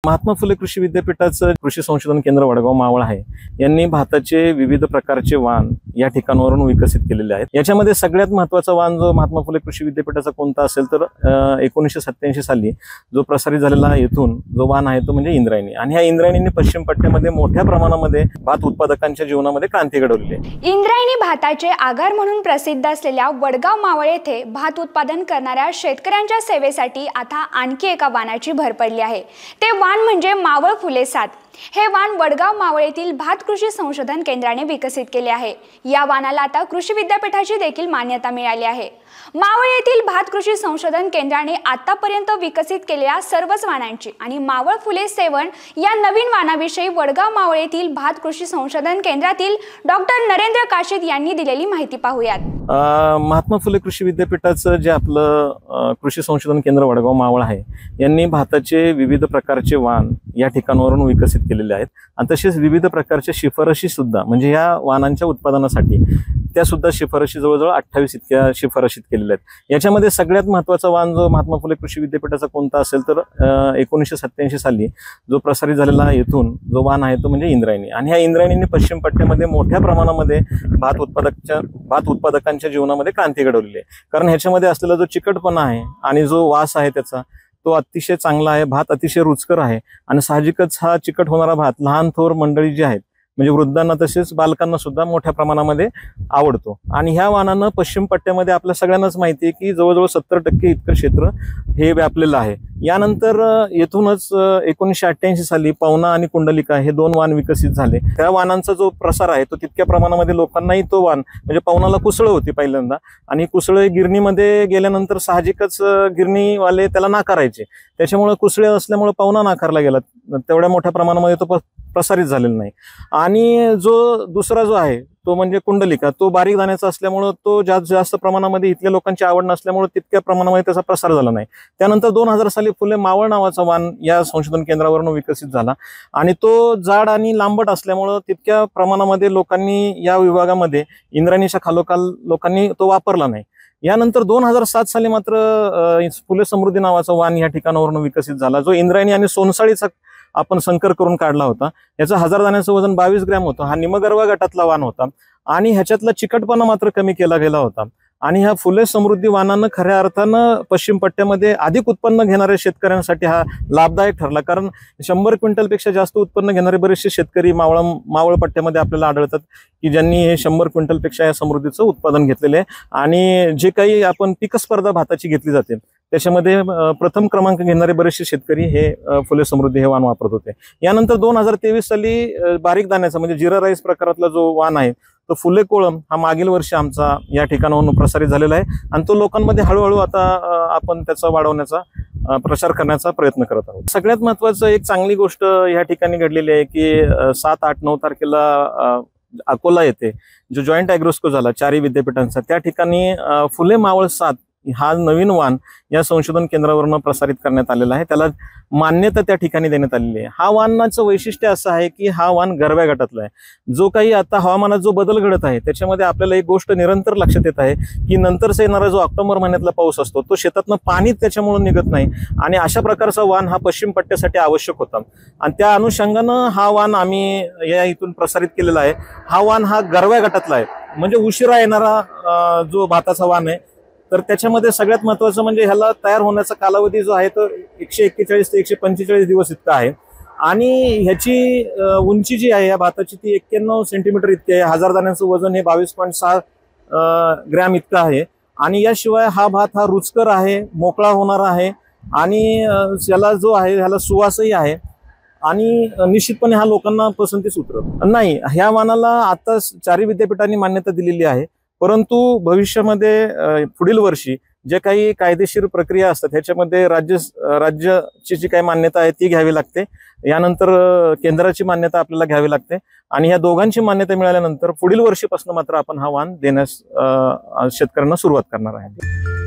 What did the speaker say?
महात्मा फुले कृषी विद्यापीठाचं कृषी संशोधन केंद्र वडगाव मावळ आहे यांनी भाताचे विविध प्रकारचे वाण या ठिकाणावरून विकसित केलेले आहेत। याच्यामध्ये सगळ्यात महत्त्वाचा वाण जो महात्मा फुले कृषी विद्यापीठाचा कोणता असेल तर 1987 साली जो प्रसारित झालेला येथून जो वाण आहे तो म्हणजे इंद्रायणी। आणि ह्या इंद्रायणीने पश्चिम पट्ट्यामध्ये मोठ्या प्रमाणामध्ये भात उत्पादकांच्या जीवनामध्ये क्रांती घडवली आहे। इंद्रायणी भाताचे आगार म्हणून प्रसिद्ध असलेल्या वडगाव मावळ येथे भात उत्पादन करणाऱ्या शेतकऱ्यांच्या सेवेसाठी आता आणखी एका वाणाची भर पडली आहे। ते वाण म्हणजे मावळ फुले 7। हे वाण वडगाव मावळ येथील भात कृषी संशोधन केंद्राने विकसित केले आहे। या वाणाला आता कृषी विद्यापीठाची देखील मान्यता मिळाली आहे। मावळ येथील भात कृषी संशोधन केंद्राने आतापर्यंत विकसित केलेल्या सर्वच वाणांची आणि मावळ फुले 7 या नवीन वाणाविषयी वडगाव मावळ येथील भात कृषी संशोधन केंद्रातील डॉक्टर नरेंद्र काशीद यांनी दिलेली माहिती पाहूयात। महात्मा फुले कृषी विद्यापीठाचं जे आपलं कृषी संशोधन केंद्र वडगाव मावळ आहे यांनी भाताचे विविध प्रकारचे वाण या ठिकाणावरून विकसित केलेले आहेत आणि तसेच विविध प्रकारच्या शिफारशी सुद्धा म्हणजे या वाणांच्या उत्पादनासाठी त्या सुद्धा शिफारशी जवळजवळ 28 इतक्या शिफारशीत केलेल्या आहेत। याच्यामध्ये सगळ्यात महत्त्वाचा वाण जो महात्मा फुले कृषी विद्यापीठाचा कोणता असेल तर 1987 साली जो प्रसारित झालेला येथून जो वाण आहे तो म्हणजे इंद्रायणी। आणि ह्या इंद्रायणीने पश्चिम पट्ट्यामध्ये मोठ्या प्रमाणामध्ये भात उत्पादकांच्या जीवनामध्ये क्रांती घडवलेली आहे। कारण ह्याच्यामध्ये असलेला जो चिकटपणा आहे आणि जो वास आहे त्याचा तो अतिशय चांगला आहे। भात अतिशय रुचकर आहे आणि साहजिकच हा चिकट होणारा भात लहान थोर मंडळी जी आहेत म्हणजे वृद्धांना तसेच बालकांना सुद्धा मोठ्या प्रमाणामध्ये आवडतो। आणि ह्या वाणानं पश्चिम पट्ट्यामध्ये आपल्या सगळ्यांनाच माहिती आहे की जवळजवळ 70% इतकं क्षेत्र हे व्यापलेलं आहे। यानंतर येथूनच 1988 साली पवना आणि कुंडलिका हे 2 वाण विकसित झाले। त्या वाणांचा जो प्रसार आहे तो तितक्या प्रमाणामध्ये लोकांनाही तो वाण म्हणजे पवनाला कुसळं होती पहिल्यांदा आणि कुसळे गिरणीमध्ये गेल्यानंतर साहजिकच गिरणीवाले त्याला नाकारायचे, त्याच्यामुळे कुसळे असल्यामुळे पवना नाकारला गेला, तेवढ्या मोठ्या प्रमाणामध्ये तो प्रसारित झालेला नाही। आणि जो दुसरा जो आहे तो म्हणजे कुंडलिका, तो बारीक दाण्याचा असल्यामुळे तो जास्त प्रमाणामध्ये इथल्या लोकांची आवड नसल्यामुळे तितक्या प्रमाणामध्ये त्याचा प्रसार झाला नाही। त्यानंतर 2000 साली फुले मावळ नावाचा वाण या संशोधन केंद्रावरून विकसित झाला आणि तो जाड आणि लांबट असल्यामुळे तितक्या प्रमाणामध्ये लोकांनी या विभागामध्ये इंद्रायणीच्या खालोखाल लोकांनी तो वापरला नाही। यानंतर 2007 साली मात्र फुले समृद्धी नावाचा वाण या ठिकाणावरून विकसित झाला जो इंद्रायणी आणि सोनसाळीचा आपण संकर करून काढला होता। याचा 1000 दाण्याचं वजन 22 ग्रॅम होतं। हा निमगर्भ गटातला वाण होता आणि ह्याच्यातला चिकटपणा मात्र कमी केला गेला होता। आणि ह्या फुले समृद्धी वाणानं खऱ्या अर्थानं पश्चिम पट्ट्यामध्ये अधिक उत्पन्न घेणाऱ्या शेतकऱ्यांसाठी हा लाभदायक ठरला। कारण 100 क्विंटलपेक्षा जास्त उत्पन्न घेणारे बरेचसे शेतकरी मावळ पट्ट्यामध्ये आपल्याला आढळतात की ज्यांनी हे 100 क्विंटलपेक्षा या समृद्धीचं उत्पादन घेतलेले आहे। आणि जे काही आपण पीक स्पर्धा भाताची घेतली जाते त्याच्यामध्ये प्रथम क्रमांक घेणारे बरेचसे शेतकरी हे फुले समृद्धी हे वाण वापरत होते। यानंतर 2023 साली बारीक दाण्याचा म्हणजे जिरा राईस प्रकारातला जो वाण आहे तो फुले कोळम हा मागील वर्षी आमचा या ठिकाणावरून प्रसारित झालेला आहे आणि तो लोकांमध्ये हळूहळू आता आपण त्याचा वाढवण्याचा प्रचार करण्याचा प्रयत्न करत आहोत। सगळ्यात महत्त्वाचं एक चांगली गोष्ट या ठिकाणी घडलेली आहे की 7, 8, 9 तारखेला अकोला येथे जो जॉईंट ॲग्रोस्को झाला 4 विद्यापीठांचा, त्या ठिकाणी फुले मावळ 7 हा नवीन वाण या संशोधन केंद्रावरून प्रसारित करण्यात आलेला आहे। त्याला मान्यता त्या ठिकाणी देण्यात आलेली आहे। हा वाणाचं वैशिष्ट्य असं आहे की हा वाण गरव्या गटातला आहे। जो काही आता हवामानात जो बदल घडत आहे त्याच्यामध्ये आपल्याला एक गोष्ट निरंतर लक्षात येत आहे की नंतरचा येणारा जो ऑक्टोबर महिन्यातला पाऊस असतो तो शेतातनं पाणी त्याच्यामुळे निघत नाही आणि अशा प्रकारचा वाण हा पश्चिम पट्ट्यासाठी आवश्यक होता आणि त्या अनुषंगानं हा वाण आम्ही या इथून प्रसारित केलेला आहे। हा वाण हा गरव्या गटातला आहे म्हणजे उशिरा येणारा जो भाताचा वाण आहे। तर त्याच्यामध्ये सगळ्यात महत्त्वाचं म्हणजे ह्याला तयार होण्याचा कालावधी जो आहे तो 141 ते 145 दिवस इतका आहे आणि ह्याची उंची जी आहे या भाताची ती 91 सेंटीमीटर इतकी आहे। 1000 दाण्यांचं वजन हे 22.6 ग्रॅम इतकं आहे आणि याशिवाय हा भात हा रुचकर आहे, मोकळा होणारा आहे आणि याला जो आहे ह्याला सुवासही आहे आणि निश्चितपणे हा लोकांना पसंतीस उतरत नाही। ह्या वाणाला आता 4 विद्यापीठांनी मान्यता दिलेली आहे, परंतु भविष्यामध्ये पुढील वर्षी जे काही कायदेशीर प्रक्रिया असतात ह्याच्यामध्ये राज्याची जी काही मान्यता आहे ती घ्यावी लागते। यानंतर केंद्राची मान्यता आपल्याला घ्यावी लागते आणि ह्या दोघांची मान्यता मिळाल्यानंतर पुढील वर्षीपासून मात्र आपण हा वाण देण्यास शेतकऱ्यांना सुरुवात करणार आहे।